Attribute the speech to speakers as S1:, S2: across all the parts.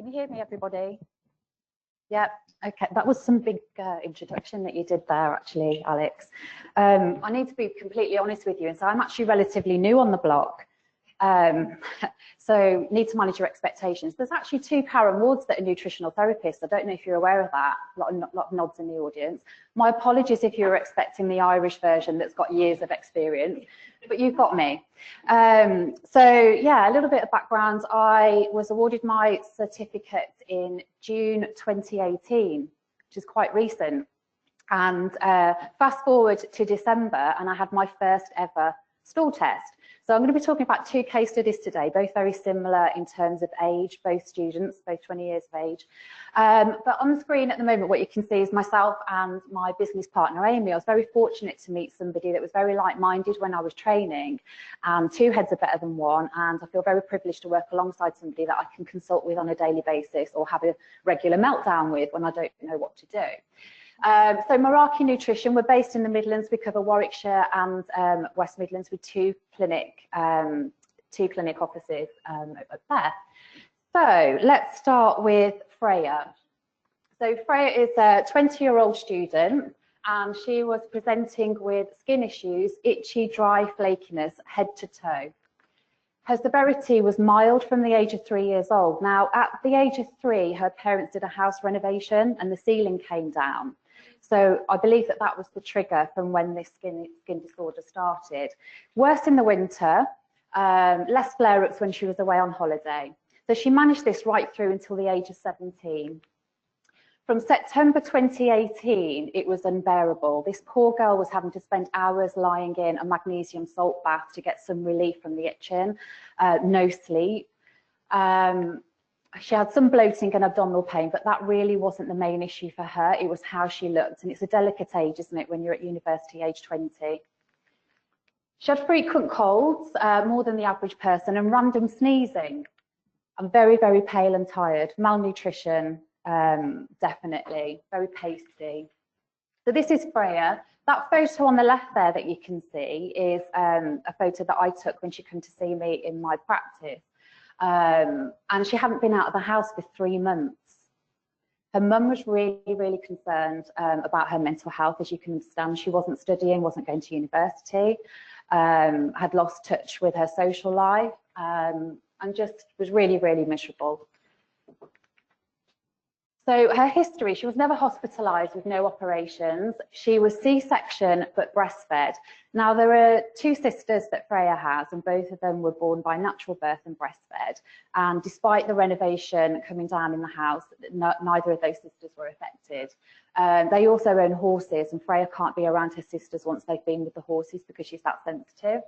S1: Can you hear me, everybody? Yep. Okay, that was some big introduction that you did there, actually, Alex. I need to be completely honest with you, and so I'm actually relatively new on the block. So need to manage your expectations. There's actually 2 Karen Wards that are nutritional therapists. I don't know if you're aware of that. A lot of nods in the audience. My apologies if you were expecting the Irish version that's got years of experience, but you've got me. So yeah, a little bit of background. I was awarded my certificate in June 2018, which is quite recent. And fast forward to December, and I had my first ever stool test. So I'm going to be talking about 2 case studies today, both very similar in terms of age, both students, both 20 years of age. But on the screen at the moment, what you can see is myself and my business partner, Amy. I was very fortunate to meet somebody that was very like-minded when I was training, and 2 heads are better than 1. And I feel very privileged to work alongside somebody that I can consult with on a daily basis or have a regular meltdown with when I don't know what to do. So Meraki Nutrition, we're based in the Midlands. We cover Warwickshire and West Midlands with 2 clinic offices up there. So let's start with Freya. So Freya is a 20-year-old student, and she was presenting with skin issues, itchy, dry flakiness, head to toe. Her severity was mild from the age of 3 years old. Now, at the age of 3, her parents did a house renovation and the ceiling came down. So I believe that that was the trigger from when this skin disorder started. Worse in the winter, less flare-ups when she was away on holiday. So she managed this right through until the age of 17. From September 2018, it was unbearable. This poor girl was having to spend hours lying in a magnesium salt bath to get some relief from the itching, no sleep. She had some bloating and abdominal pain, but that really wasn't the main issue for her. It was how she looked, and it's a delicate age, isn't it, when you're at university, age 20. She had frequent colds, more than the average person, and random sneezing. I'm very, very pale and tired. Malnutrition, definitely, very pasty. So this is Freya. That photo on the left there that you can see is a photo that I took when she came to see me in my practice. And she hadn't been out of the house for 3 months. Her mum was really, really concerned about her mental health, as you can understand. She wasn't studying, wasn't going to university, had lost touch with her social life, and just was really, really miserable. So her history, she was never hospitalised with no operations. She was C-section but breastfed. Now there are 2 sisters that Freya has, and both of them were born by natural birth and breastfed. And despite the renovation coming down in the house, neither of those sisters were affected. They also own horses, and Freya can't be around her sisters once they've been with the horses because she's that sensitive.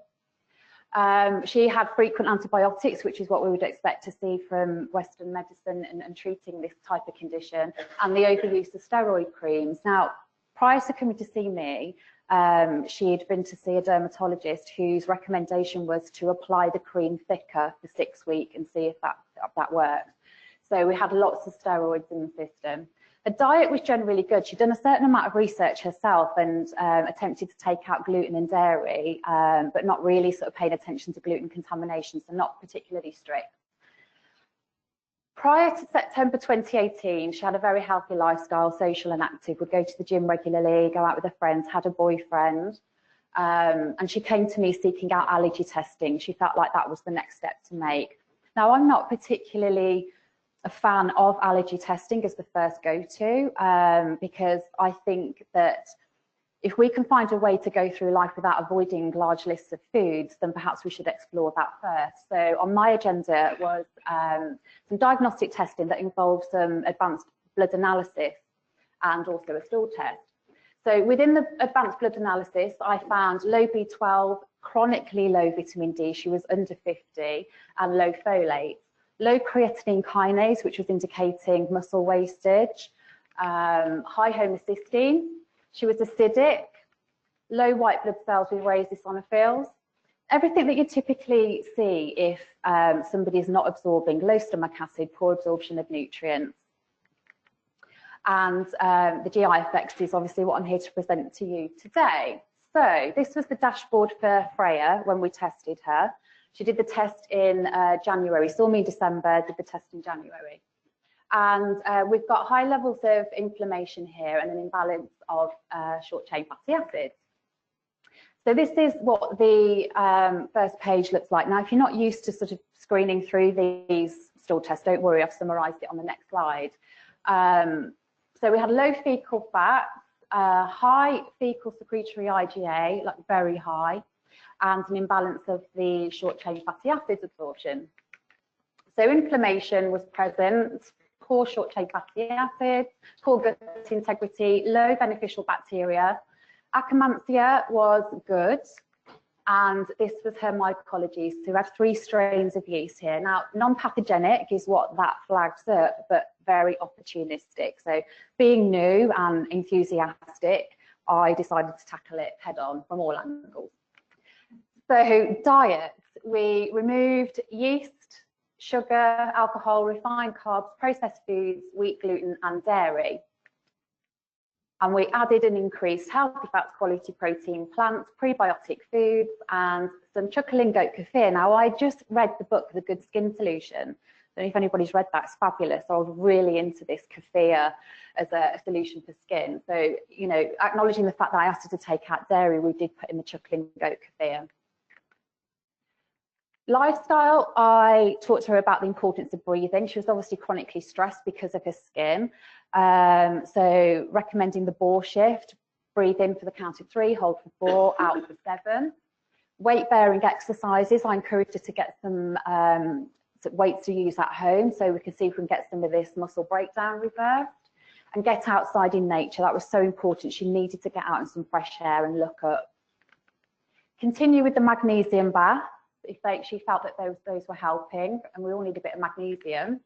S1: She had frequent antibiotics, which is what we would expect to see from Western medicine and treating this type of condition, and the overuse of steroid creams. Now, prior to coming to see me, she had been to see a dermatologist whose recommendation was to apply the cream thicker for 6 weeks and see if that worked. So we had lots of steroids in the system. Her diet was generally good. She'd done a certain amount of research herself and attempted to take out gluten and dairy, but not really sort of paying attention to gluten contamination, so not particularly strict. Prior to September 2018, she had a very healthy lifestyle, social and active, would go to the gym regularly, go out with her friends, had a boyfriend, and she came to me seeking out allergy testing. She felt like that was the next step to make. Now, I'm not particularly a fan of allergy testing as the first go-to, because I think that if we can find a way to go through life without avoiding large lists of foods, then perhaps we should explore that first. So on my agenda was some diagnostic testing that involved some advanced blood analysis and also a stool test. So within the advanced blood analysis, I found low B12, chronically low vitamin D, she was under 50, and low folate. Low creatinine kinase, which was indicating muscle wastage, high homocysteine, she was acidic, low white blood cells with raised eosinophils, everything that you typically see if somebody is not absorbing, low stomach acid, poor absorption of nutrients. And the GI effects is obviously what I'm here to present to you today. So this was the dashboard for Freya when we tested her. She did the test in January, saw me in December, did the test in January. And we've got high levels of inflammation here and an imbalance of short-chain fatty acids. So this is what the first page looks like. Now, if you're not used to sort of screening through these stool tests, don't worry, I've summarised it on the next slide. So we had low fecal fat, high fecal secretory IgA, like very high, and an imbalance of the short-chain fatty acids absorption. So inflammation was present, poor short-chain fatty acids, poor gut integrity, low beneficial bacteria. Akkermansia was good, and this was her mycology. So we had 3 strains of yeast here. Now, non-pathogenic is what that flags up, but very opportunistic. So being new and enthusiastic, I decided to tackle it head on from all angles. So diet, we removed yeast, sugar, alcohol, refined carbs, processed foods, wheat, gluten, and dairy. And we added and increased healthy fats, quality protein, plants, prebiotic foods, and some chuckling goat kefir. Now, I just read the book, The Good Skin Solution. I don't know if anybody's read that, it's fabulous. I was really into this kefir as a solution for skin. So, you know, acknowledging the fact that I asked her to take out dairy, we did put in the chuckling goat kefir. Lifestyle, I talked to her about the importance of breathing. She was obviously chronically stressed because of her skin. So recommending the bore shift, breathe in for the count of 3, hold for 4, out for 7. Weight bearing exercises, I encouraged her to get some weights to use at home so we can see if we can get some of this muscle breakdown reversed. And get outside in nature, that was so important. She needed to get out in some fresh air and look up. Continue with the magnesium bath. If she felt that those were helping, and we all need a bit of magnesium,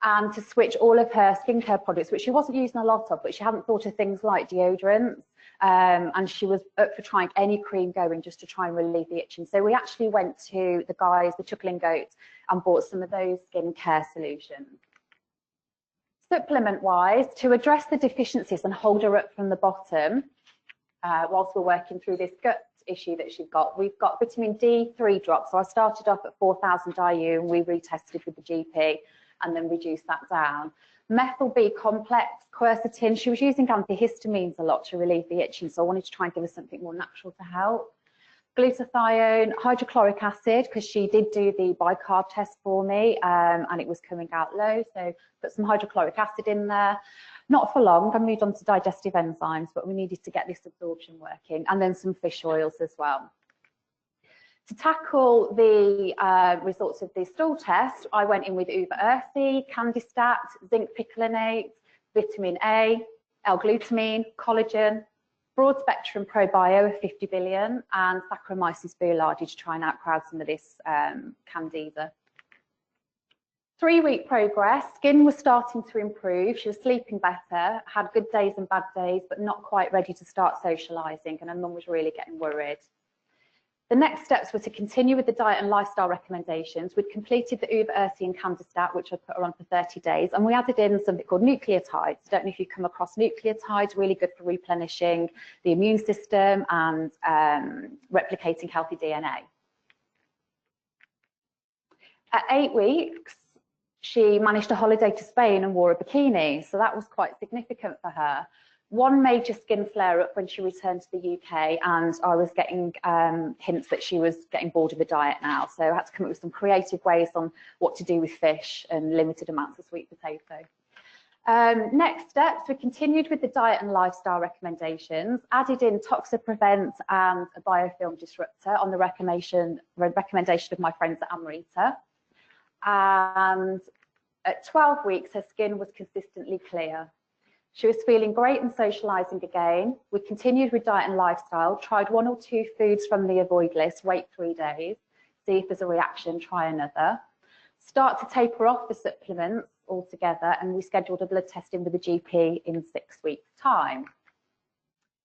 S1: and to switch all of her skincare products, which she wasn't using a lot of, but she hadn't thought of things like deodorants, and she was up for trying any cream going just to try and relieve the itching. So we actually went to the guys, the Chuckling Goat, and bought some of those skincare solutions. Supplement-wise, to address the deficiencies and hold her up from the bottom, whilst we're working through this gut issue that she's got, we've got vitamin D3 drops. So I started off at 4,000 IU and we retested with the GP and then reduced that down. Methyl B complex, quercetin, she was using antihistamines a lot to relieve the itching, so I wanted to try and give her something more natural to help. Glutathione, hydrochloric acid, because she did do the bicarb test for me and it was coming out low, so put some hydrochloric acid in there. Not for long, I moved on to digestive enzymes, but we needed to get this absorption working, and then some fish oils as well. To tackle the results of the stool test, I went in with uva ursi, candestat, zinc picolinate, vitamin A, L-glutamine, collagen, broad spectrum probio of 50 billion, and Saccharomyces boulardii to try and outcrowd some of this candida. 3-week progress, skin was starting to improve, she was sleeping better, had good days and bad days, but not quite ready to start socialising, and her mum was really getting worried. The next steps were to continue with the diet and lifestyle recommendations. We'd completed the uva ursi and candestat, which I put her on for 30 days, and we added in something called nucleotides. I don't know if you've come across nucleotides, really good for replenishing the immune system and replicating healthy DNA. At 8 weeks, she managed a holiday to Spain and wore a bikini, so that was quite significant for her. One major skin flare-up when she returned to the UK, and I was getting hints that she was getting bored of the diet now, so I had to come up with some creative ways on what to do with fish and limited amounts of sweet potato. Next steps, we continued with the diet and lifestyle recommendations, added in Toxaprevent and a biofilm disruptor on the recommendation of my friends at Amrita. And at 12 weeks, her skin was consistently clear. She was feeling great and socialising again. We continued with diet and lifestyle, tried 1 or 2 foods from the avoid list, wait 3 days, see if there's a reaction, try another. Start to taper off the supplements altogether, and we scheduled a blood test in with the GP in 6 weeks' time.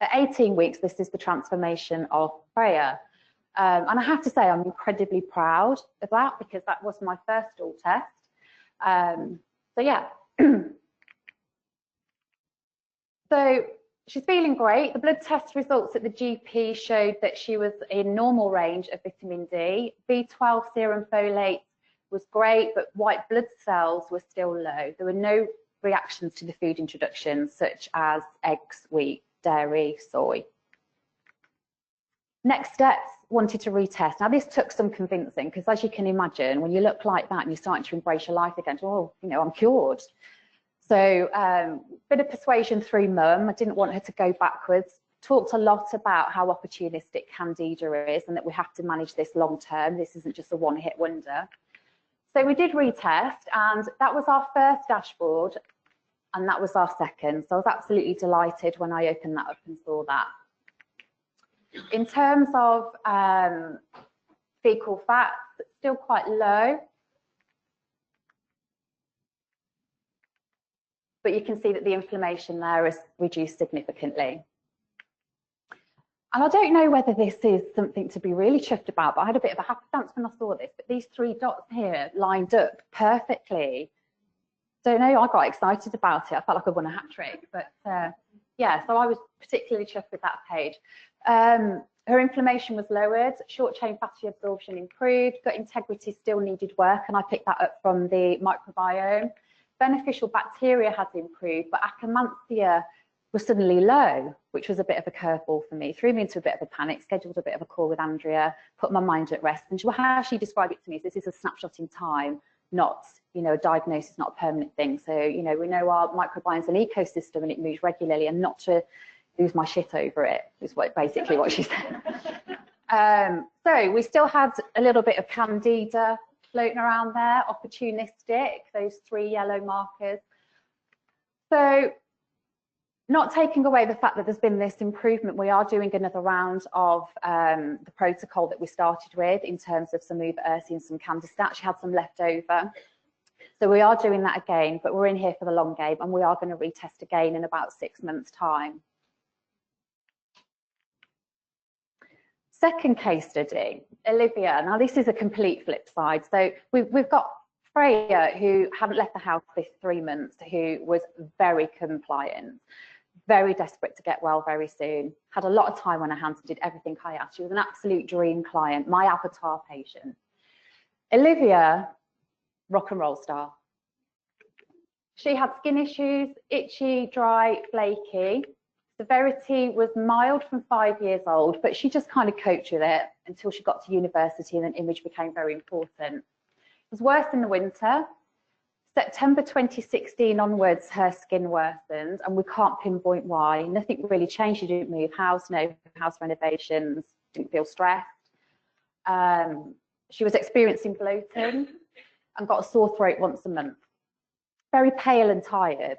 S1: At 18 weeks, this is the transformation of Freya. And I have to say, I'm incredibly proud of that because that was my first stool test. So yeah. So she's feeling great. The blood test results at the GP showed that she was in normal range of vitamin D, B12 serum folate, was great, but white blood cells were still low. There were no reactions to the food introductions, such as eggs, wheat, dairy, soy. Next steps, wanted to retest. Now, this took some convincing, because as you can imagine, when you look like that and you're starting to embrace your life again, oh, you know, I'm cured. So bit of persuasion through mum. I didn't want her to go backwards. Talked a lot about how opportunistic Candida is and that we have to manage this long term. This isn't just a one-hit wonder. So we did retest, and that was our first dashboard, and that was our second. So I was absolutely delighted when I opened that up and saw that. In terms of fecal fat, still quite low. But you can see that the inflammation there is reduced significantly. And I don't know whether this is something to be really chuffed about, but I had a bit of a happy dance when I saw this. But these 3 dots here lined up perfectly. Don't know, I got excited about it. I felt like I won a hat trick. But yeah, so I was particularly chuffed with that page. Her inflammation was lowered, short chain fatty absorption improved, gut integrity still needed work, and I picked that up from the microbiome. Beneficial bacteria has improved, but Akkermansia was suddenly low, which was a bit of a curveball for me. Threw me into a bit of a panic, scheduled a bit of a call with Andrea, put my mind at rest. And how she described it to me is this is a snapshot in time, not, you know, a diagnosis, not a permanent thing. So, you know, we know our microbiome's an ecosystem and it moves regularly, and not to lose my shit over it, is basically what she said. So we still had a little bit of Candida floating around there, opportunistic, those 3 yellow markers. So not taking away the fact that there's been this improvement, we are doing another round of the protocol that we started with in terms of some Uber Ursi and some Candistat. She had some left over. So we are doing that again, but we're in here for the long game, and we are going to retest again in about 6 months' time. Second case study, Olivia. Now this is a complete flip side. So we've got Freya, who hadn't left the house for 3 months, who was very compliant, very desperate to get well very soon, had a lot of time on her hands and did everything I asked. She was an absolute dream client, my avatar patient. Olivia, rock and roll star. She had skin issues, itchy, dry, flaky. Severity was mild from 5 years old, but she just kind of coped with it until she got to university, and then image became very important. It was worse in the winter. September 2016 onwards, her skin worsened, and we can't pinpoint why. Nothing really changed. She didn't move house, no house renovations, didn't feel stressed. She was experiencing bloating and got a sore throat once a month. Very pale and tired.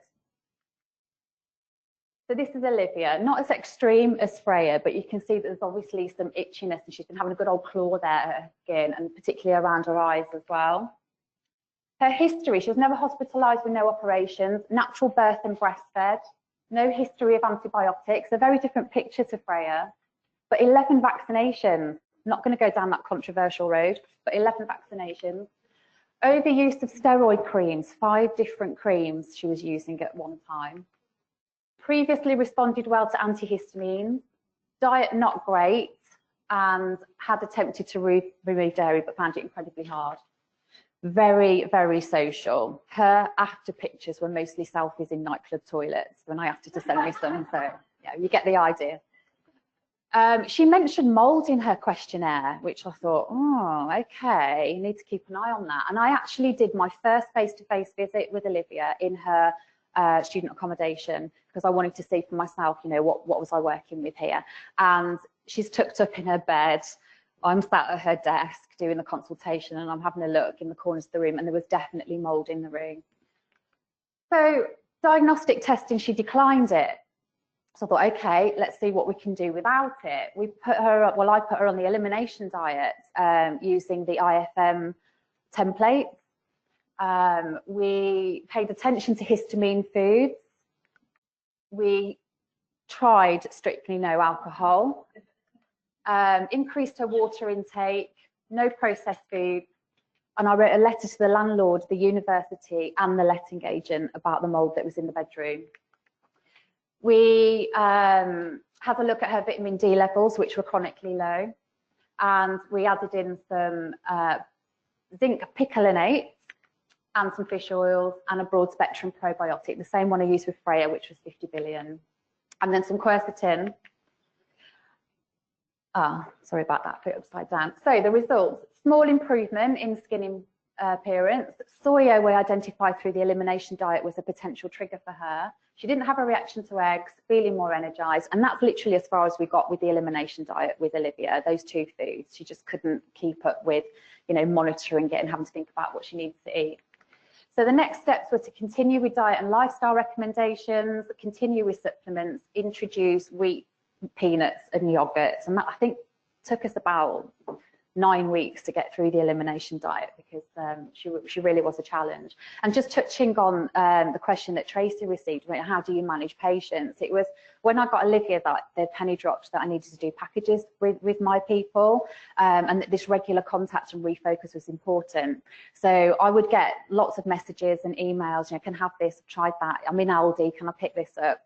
S1: So this is Olivia, not as extreme as Freya, but you can see that there's obviously some itchiness, and she's been having a good old claw there at her skin, and particularly around her eyes as well. Her history, she was never hospitalised with no operations, natural birth and breastfed, no history of antibiotics, a very different picture to Freya, but 11 vaccinations. I'm not going to go down that controversial road, but 11 vaccinations. Overuse of steroid creams, 5 different creams she was using at one time. Previously responded well to antihistamines, diet not great, and had attempted to remove dairy but found it incredibly hard. Very, very social. Her after pictures were mostly selfies in nightclub toilets when I asked her to send me some, so yeah, you get the idea. She mentioned mold in her questionnaire, which I thought, oh, okay, you need to keep an eye on that. And I actually did my first face-to-face visit with Olivia in her student accommodation, because I wanted to see for myself, you know, what was I working with here. And she's tucked up in her bed. I'm sat at her desk doing the consultation, and I'm having a look in the corners of the room, and there was definitely mold in the room. So diagnostic testing, she declined it. So I thought, okay, let's see what we can do without it. We put her, well, I put her on the elimination diet using the IFM template. We paid attention to histamine foods. We tried strictly no alcohol. Increased her water intake, no processed food, and I wrote a letter to the landlord, the university, and the letting agent about the mold that was in the bedroom. We had a look at her vitamin D levels, which were chronically low, and we added in some zinc picolinate and some fish oils and a broad spectrum probiotic, the same one I used with Freya, which was 50 billion. And then some quercetin. Sorry about that, put it upside down. So the results, small improvement in skin appearance. Soya we identified through the elimination diet was a potential trigger for her. She didn't have a reaction to eggs, feeling more energized, and that's literally as far as we got with the elimination diet with Olivia, those two foods. She just couldn't keep up with, you know, monitoring it and having to think about what she needs to eat. So the next steps were to continue with diet and lifestyle recommendations, continue with supplements, introduce wheat, peanuts and yogurts, and that I think took us about 9 weeks to get through the elimination diet because she really was a challenge. And just touching on the question that Tracy received, how do you manage patients? It was when I got Olivia that the penny dropped that I needed to do packages with my people, and that this regular contact and refocus was important. So I would get lots of messages and emails, you know, can have this, I've tried that, I'm in Aldi, can I pick this up?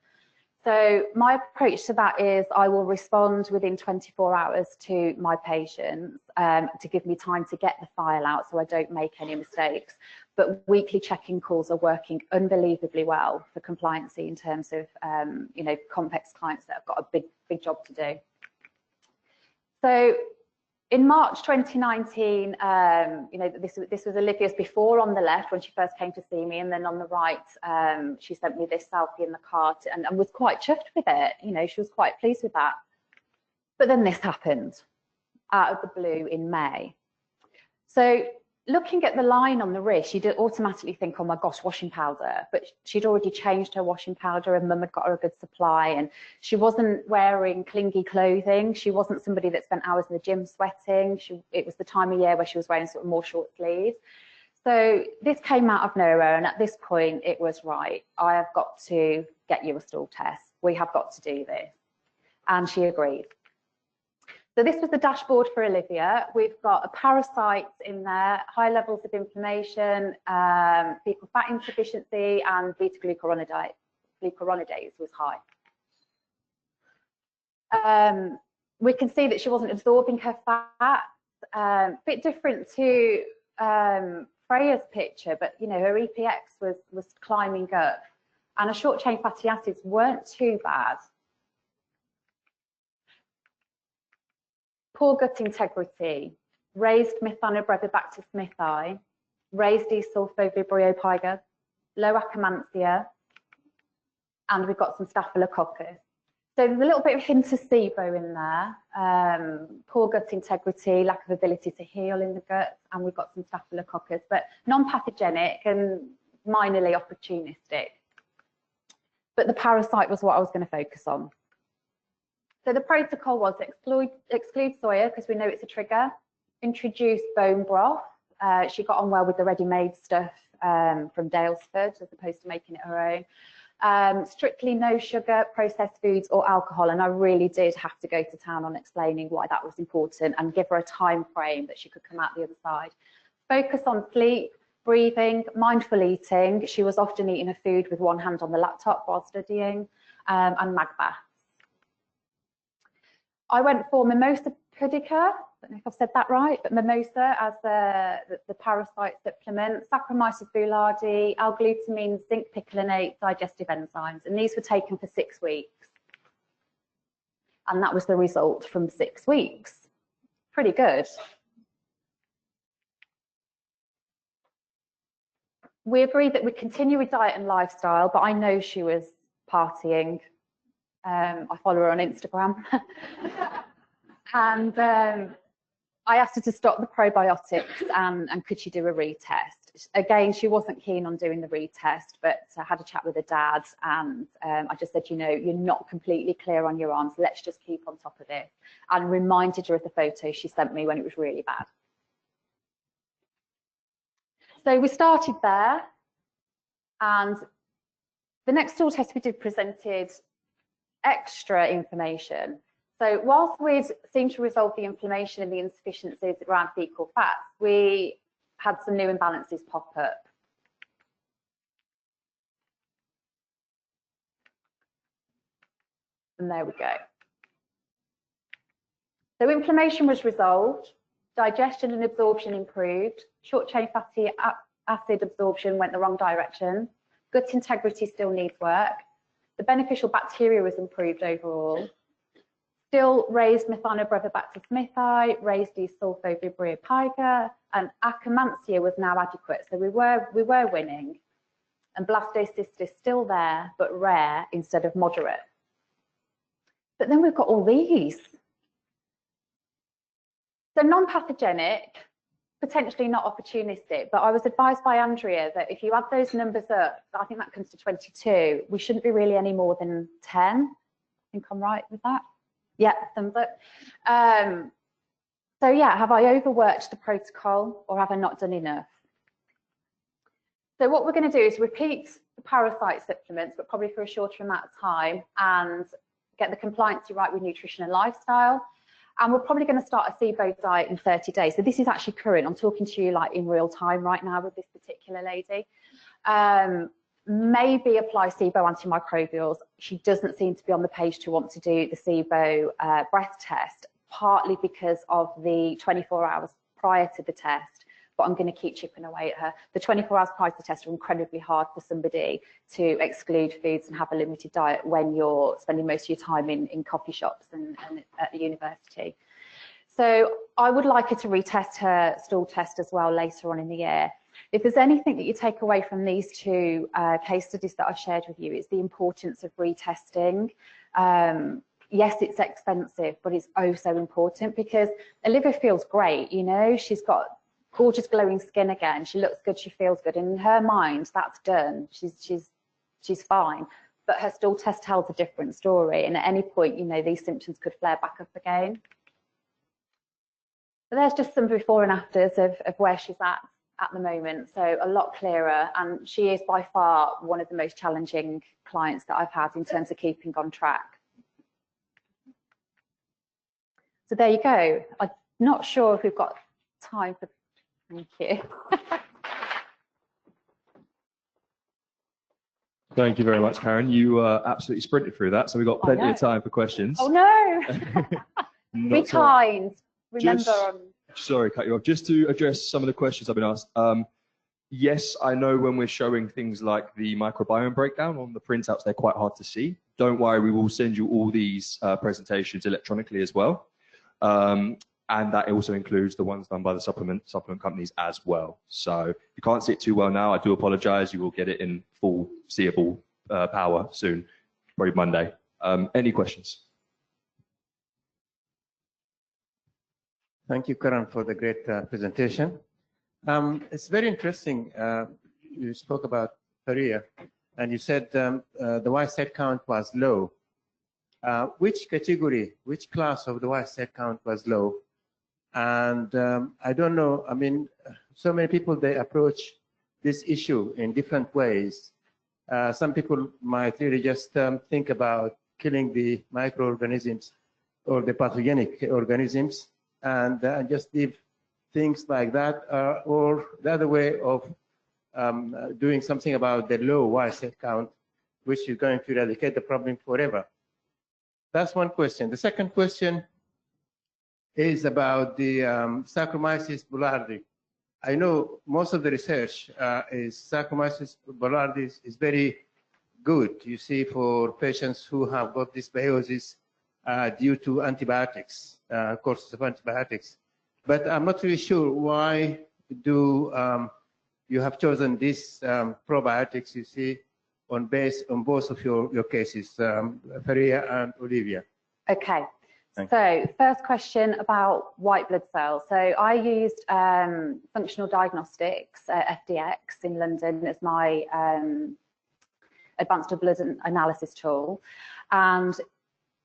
S1: So my approach to that is I will respond within 24 hours to my patients to give me time to get the file out so I don't make any mistakes. But weekly check-in calls are working unbelievably well for compliancy in terms of, you know, complex clients that have got a big job to do. So in March 2019, you know, this was Olivia's before on the left when she first came to see me, and then on the right, she sent me this selfie in the car and was quite chuffed with it. You know, she was quite pleased with that. But then this happened out of the blue in May. So looking at the line on the wrist, you'd automatically think, oh my gosh, washing powder. But she'd already changed her washing powder and mum had got her a good supply, and she wasn't wearing clingy clothing. She wasn't somebody that spent hours in the gym sweating. It was the time of year where she was wearing sort of more short sleeves. So this came out of nowhere, and at this point it was right. I have got to get you a stool test. We have got to do this. And she agreed. So this was the dashboard for Olivia. We've got a parasite in there, high levels of inflammation, fecal fat insufficiency, and beta-glucuronidase was high. We can see that she wasn't absorbing her fat. A bit different to Freya's picture, but you know, her EPX was climbing up, and her short chain fatty acids weren't too bad. Poor gut integrity, raised Methanobrevibacter smithii, raised E-sulfovibrio piga, low Akkermansia, and we've got some Staphylococcus. So there's a little bit of hint of SIBO in there, poor gut integrity, lack of ability to heal in the gut, and we've got some Staphylococcus, but non-pathogenic and minorly opportunistic. But the parasite was what I was going to focus on. So the protocol was exclude soya because we know it's a trigger, introduce bone broth. She got on well with the ready-made stuff from Dalesford as opposed to making it her own. Strictly no sugar, processed foods or alcohol, and I really did have to go to town on explaining why that was important and give her a time frame that she could come out the other side. Focus on sleep, breathing, mindful eating. She was often eating her food with one hand on the laptop while studying, and mag baths. I went for mimosa pudica, I don't know if I've said that right, but mimosa as the parasite supplement, Saccharomyces boulardii, L-glutamine, zinc picolinate, digestive enzymes, and these were taken for 6 weeks. And that was the result from 6 weeks. Pretty good. We agreed that we'd continue with diet and lifestyle, but I know she was partying. I follow her on Instagram. And I asked her to stop the probiotics and could she do a retest. Again, she wasn't keen on doing the retest, but I had a chat with her dad, and I just said, you know, you're not completely clear on your arms. Let's just keep on top of this. And reminded her of the photo she sent me when it was really bad. So we started there, and the next stool test we did presented extra information. So whilst we'd seemed to resolve the inflammation and the insufficiencies around fecal fats, we had some new imbalances pop up. And there we go. So inflammation was resolved. Digestion and absorption improved. Short-chain fatty acid absorption went the wrong direction. Gut integrity still needs work. The beneficial bacteria was improved overall. Still raised Methanobrevibacter smithii, raised desulfovibrio pica, and Akkermansia was now adequate. So we were winning. And blastocystis still there, but rare instead of moderate. But then we've got all these. So non-pathogenic, potentially not opportunistic, but I was advised by Andrea that if you add those numbers up, I think that comes to 22, we shouldn't be really any more than 10. I think I'm right with that. Yeah, thumbs up. So yeah, have I overworked the protocol or have I not done enough? So what we're going to do is repeat the parasite supplements, but probably for a shorter amount of time, and get the compliance right with nutrition and lifestyle. And we're probably going to start a SIBO diet in 30 days. So this is actually current. I'm talking to you like in real time right now with this particular lady. Maybe apply SIBO antimicrobials. She doesn't seem to be on the page to want to do the SIBO breath test, partly because of the 24 hours prior to the test, but I'm going to keep chipping away at her. The 24 hours prior to the test are incredibly hard for somebody to exclude foods and have a limited diet when you're spending most of your time in coffee shops and at the university. So I would like her to retest her stool test as well later on in the year. If there's anything that you take away from these two case studies that I've shared with you, it's the importance of retesting. Yes, it's expensive, but it's oh so important, because Olivia feels great, you know, she's got gorgeous glowing skin again, she looks good, she feels good, and in her mind that's done, she's fine, but her stool test tells a different story, and at any point, you know, these symptoms could flare back up again. But there's just some before and afters of where she's at the moment, so a lot clearer, and she is by far one of the most challenging clients that I've had in terms of keeping on track. So there you go. I'm not sure if we've got time for, thank you.
S2: Thank you very much, Karen. You absolutely sprinted through that, so we've got plenty of time for questions.
S1: Oh no! Be kind. Remember.
S2: Sorry, cut you off. Just to address some of the questions I've been asked. Yes, I know when we're showing things like the microbiome breakdown on the printouts, they're quite hard to see. Don't worry, we will send you all these presentations electronically as well. And that also includes the ones done by the supplement companies as well. So if you can't see it too well now, I do apologize. You will get it in full seeable power soon, probably Monday. Any questions?
S3: Thank you, Karan, for the great presentation. It's very interesting. You spoke about Freya, and you said the white cell count was low. Which category, which class of the white cell count was low? And I don't know, I mean, so many people, they approach this issue in different ways. Some people might really just think about killing the microorganisms or the pathogenic organisms and just leave things like that, or the other way of doing something about the low white cell count, which is going to eradicate the problem forever. That's one question. The second question is about the Saccharomyces boulardii. I know most of the research is Saccharomyces boulardii is very good, you see, for patients who have got dysbiosis due to antibiotics, courses of antibiotics. But I'm not really sure why do you have chosen these probiotics, you see, on both of your cases, Freya and Olivia.
S1: Okay. So first question about white blood cells. So I used Functional Diagnostics, FDX in London as my advanced blood analysis tool. And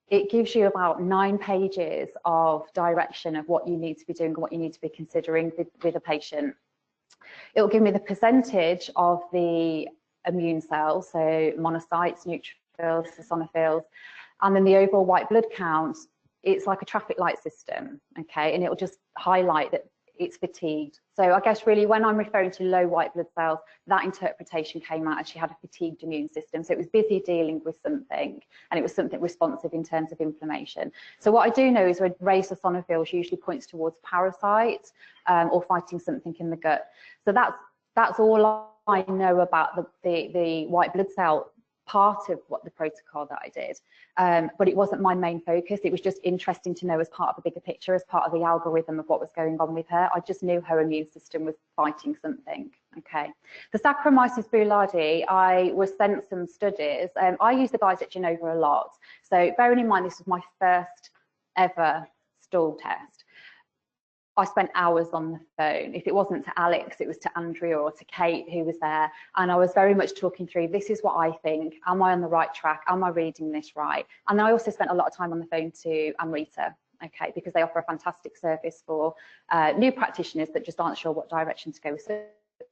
S1: it gives you about 9 pages of direction of what you need to be doing and what you need to be considering with a patient. It will give me the percentage of the immune cells, so monocytes, neutrophils, eosinophils, and then the overall white blood count. It's like a traffic light system, okay, and it will just highlight that it's fatigued. So I guess really when I'm referring to low white blood cells, that interpretation came out as she had a fatigued immune system. So it was busy dealing with something, and it was something responsive in terms of inflammation. So what I do know is when raised eosinophils usually points towards parasites or fighting something in the gut. So that's all I know about the white blood cell part of what the protocol that I did, but it wasn't my main focus. It was just interesting to know as part of a bigger picture, as part of the algorithm of what was going on with her. I just knew her immune system was fighting something. Okay. The Saccharomyces boulardii, I was sent some studies. I use the guys at Genova a lot. So bearing in mind, this was my first ever stool test. I spent hours on the phone. If it wasn't to Alex, it was to Andrea or to Kate, who was there. And I was very much talking through, this is what I think. Am I on the right track? Am I reading this right? And I also spent a lot of time on the phone to Amrita, okay, because they offer a fantastic service for new practitioners that just aren't sure what direction to go with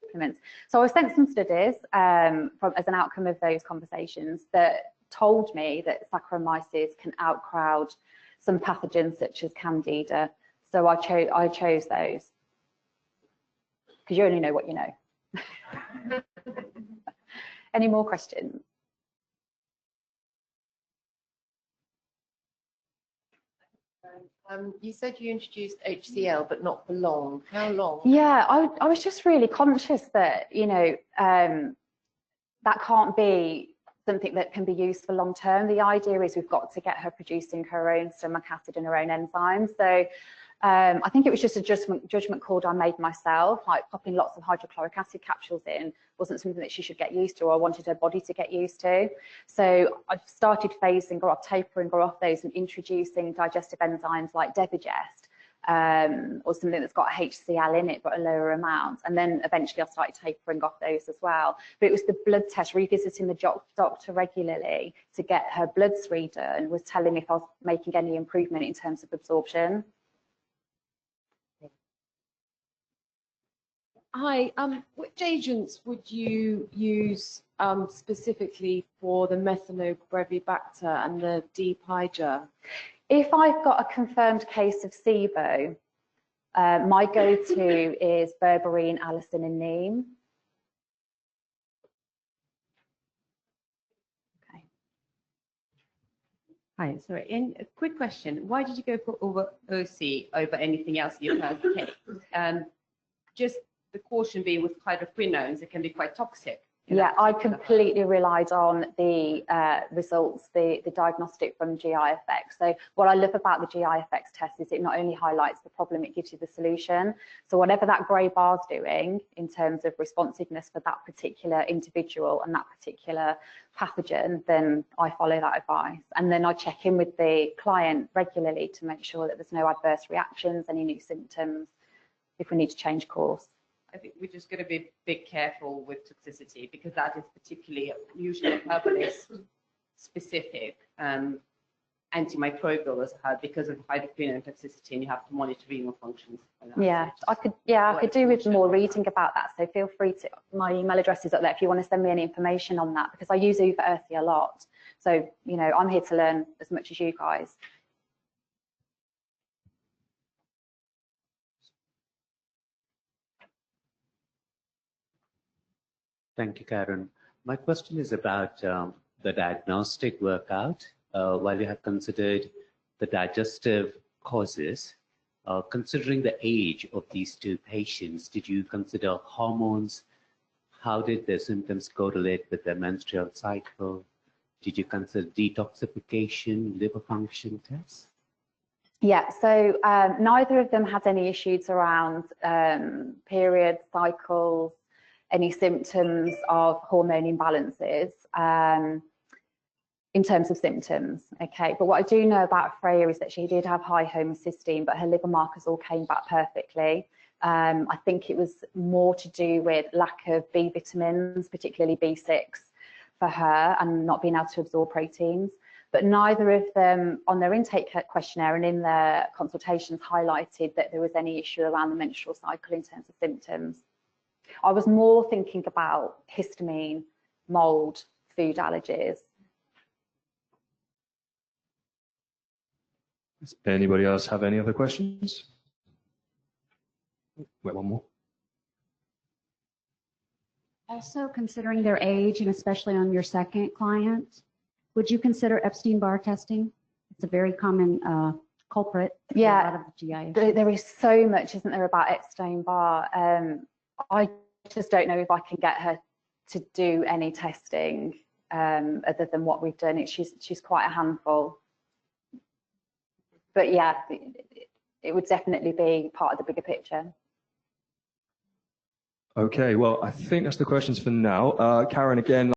S1: supplements. So I was sent some studies as an outcome of those conversations that told me that Saccharomyces can outcrowd some pathogens such as Candida. So I chose those because you only know what you know. Any more questions?
S4: You said you introduced HCl, but not for long. How long?
S1: Yeah, I was just really conscious that, you know, that can't be something that can be used for long term. The idea is we've got to get her producing her own stomach acid and her own enzymes. So I think it was just a judgment call I made myself, like popping lots of hydrochloric acid capsules in wasn't something that she should get used to, or I wanted her body to get used to. So I've started phasing her off, tapering her off those and introducing digestive enzymes like Devidigest, or something that's got HCl in it but a lower amount. And then eventually I started tapering off those as well. But it was the blood test, revisiting the doctor regularly to get her bloods redone, was telling me if I was making any improvement in terms of absorption.
S4: Hi, which agents would you use specifically for the Methanobrevibacter and the D. piger?
S1: If I've got a confirmed case of SIBO, my go-to is berberine, allicin and neem. Okay.
S5: Hi, sorry, and a quick question. Why did you go for OC over anything else you had picked? Just the caution being with hydroquinones, it can be quite toxic.
S1: Yeah, I completely relied on the results, the diagnostic from GI effects. So what I love about the GI effects test is it not only highlights the problem, it gives you the solution. So whatever that grey bar's doing in terms of responsiveness for that particular individual and that particular pathogen, then I follow that advice. And then I check in with the client regularly to make sure that there's no adverse reactions, any new symptoms, if we need to change course.
S5: I think we're just going to be a bit careful with toxicity, because that is particularly usually herbalist specific antimicrobial as well, because of hydroquinone toxicity, and you have to monitor renal functions.
S1: Yeah, I could do with more reading about that. So feel free to, my email address is up there if you want to send me any information on that, because I use Uva Earthy a lot. So, you know, I'm here to learn as much as you guys.
S6: Thank you, Karen. My question is about the diagnostic workout. While you have considered the digestive causes, considering the age of these two patients, did you consider hormones? How did their symptoms correlate with their menstrual cycle? Did you consider detoxification, liver function tests?
S1: Yeah, so neither of them had any issues around period cycles, any symptoms of hormone imbalances in terms of symptoms. Okay, but what I do know about Freya is that she did have high homocysteine, but her liver markers all came back perfectly. I think it was more to do with lack of B vitamins, particularly B6 for her, and not being able to absorb proteins. But neither of them on their intake questionnaire and in their consultations highlighted that there was any issue around the menstrual cycle in terms of symptoms. I was more thinking about histamine, mold, food allergies.
S2: Does anybody else have any other questions? Wait, one more.
S7: Also, considering their age, and especially on your second client, would you consider Epstein-Barr testing? It's a very common culprit for a lot of the GI issues.
S1: There is so much, isn't there, about Epstein-Barr. I just don't know if I can get her to do any testing other than what we've done. She's quite a handful. But yeah, it would definitely be part of the bigger picture.
S2: Okay, well, I think that's the questions for now. Karen, again,